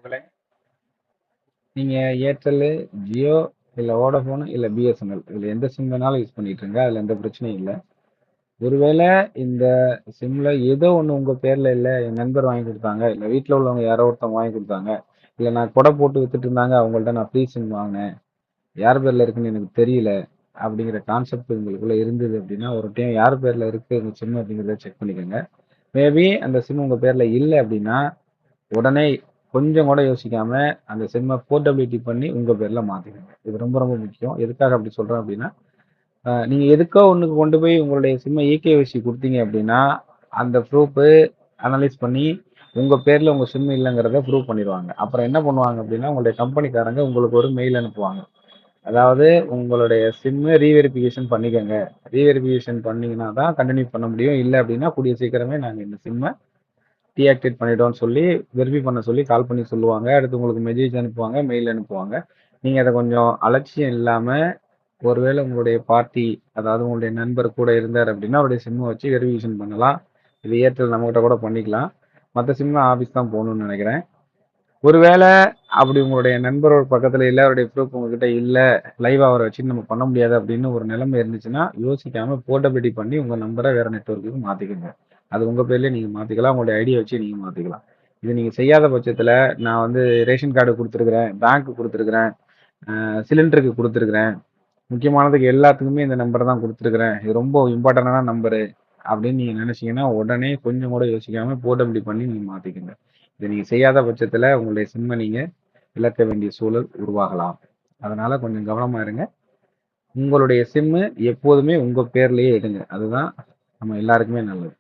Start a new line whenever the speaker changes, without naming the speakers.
நண்பர்களே, நீங்க ஏர்டெல், ஜியோ, இல்ல வோடஃபோன், இல்ல பிஎஸ்என்எல் இதுல எந்த சிம் வேணாலும் யூஸ் பண்ணிட்டு இருங்க. அதுல எந்த பிரச்சனையும் இல்ல. ஒருவேளை இந்த சிம்ல ஏதோ ஒண்ணு உங்க பேர்ல இல்ல, என் நண்பர் வாங்கி கொடுத்தாங்க, இல்ல வீட்ல உள்ளவங்க யாரோ ஒருத்தவங்க வாங்கி கொடுத்தாங்க, இல்ல நான் கொடை போட்டு வித்துட்டு இருந்தாங்க, அவங்கள்ட்ட நான் ஃப்ரீ சிம் வாங்கினேன், யார் பேர்ல இருக்குன்னு எனக்கு தெரியல அப்படிங்கிற கான்செப்ட் உங்களுக்குள்ள இருந்தது அப்படின்னா, ஒரு டைம் யார் பேர்ல இருக்கு உங்க சிம் அப்படிங்கிறத செக் பண்ணிக்கோங்க. மேபி அந்த சிம் உங்க பேர்ல இல்ல அப்படின்னா, உடனே கொஞ்சம் கூட யோசிக்காம அந்த சிம்ம போர்ட்டபிலிட்டி பண்ணி உங்க பேர்ல மாத்திக்கங்க. இது ரொம்ப ரொம்ப முக்கியம். எதுக்காக அப்படி சொல்றேன் அப்படின்னா, நீங்க எதுக்கோ ஒண்ணுக்கு கொண்டு போய் உங்களுடைய சிம்ம இகேஒய்சி குடுத்தீங்க அப்படின்னா, அந்த ப்ரூஃப் அனலைஸ் பண்ணி உங்க பேர்ல உங்க சிம் இல்லங்கிறத ப்ரூவ் பண்ணிருவாங்க. அப்புறம் என்ன பண்ணுவாங்க அப்படின்னா, உங்களுடைய கம்பெனிக்காரங்க உங்களுக்கு ஒரு மெயில் அனுப்புவாங்க. அதாவது உங்களுடைய சிம்ம ரீவெரிஃபிகேஷன் பண்ணிக்கங்க. ரீவெரிஃபிகேஷன் பண்ணீங்கன்னா தான் கன்டின்யூ பண்ண முடியும். இல்ல அப்படின்னா கூடிய சீக்கிரமே நாங்க இந்த சிம்ம டீஆக்டிவேட் பண்ணிட்டோம்னு சொல்லி வெரிஃபை பண்ண சொல்லி கால் பண்ணி சொல்லுவாங்க. அடுத்து உங்களுக்கு மெசேஜ் அனுப்புவாங்க, மெயில் அனுப்புவாங்க. நீங்க அத கொஞ்சம் அலட்சியம் இல்லாம, ஒருவேளை உங்களுடைய பார்ட்டி, அதாவது உங்களுடைய நண்பர் கூட இருந்தார் அப்படின்னா, அவருடைய சிம்ம வச்சு வெரிஃபிகேஷன் பண்ணலாம். இது ஏர்டெல் நம்மகிட்ட கூட பண்ணிக்கலாம். மத்த சிம் ஆஃபீஸ் தான் போகணும்னு நெனைக்கிறேன். ஒருவேளை அப்படி உங்களுடைய நண்பரோட பக்கத்துல இல்ல, அவருடைய ப்ரூஃப் உங்ககிட்ட இல்ல, லைவா அவர வச்சு நம்ம பண்ண முடியாது அப்படின்னு ஒரு நிலைமை இருந்துச்சுன்னா, யோசிக்காம போர்ட்டபிலிட்டி பண்ணி உங்க நம்பர வேற நெட்வொர்க்குக்கு மாத்திக்கங்க. அது உங்க பேர்லயே நீங்க மாத்திக்கலாம். உங்களுடைய ஐடிய வச்சு நீங்க மாத்திக்கலாம். இது நீங்க செய்யாத பட்சத்துல, நான் வந்து ரேஷன் கார்டு குடுத்துருக்கிறேன், பேங்க் குடுத்துருக்கிறேன், சிலிண்டருக்கு குடுத்துருக்கிறேன், முக்கியமானதுக்கு எல்லாத்துக்குமே இந்த நம்பர் தான் குடுத்துருக்கிறேன். இது ரொம்ப இம்பார்ட்டன்டான நம்பரு அப்படின்னு நீங்க நினைச்சீங்கன்னா, உடனே கொஞ்சம் கூட யோசிக்காம போர்ட்டபிலிட்டி பண்ணி நீங்க மாத்திக்கங்க. இத நீங்க செய்யாத பட்சத்துல உங்களுடைய சிம்ம நீங்க இழக்க வேண்டிய சூழல் உருவாகலாம். அதனால கொஞ்சம் கவனமா இருங்க. உங்களுடைய சிம்மு எப்போதுமே உங்க பேர்லயே எடுங்க. அதுதான் நம்ம எல்லாருக்குமே நல்லது.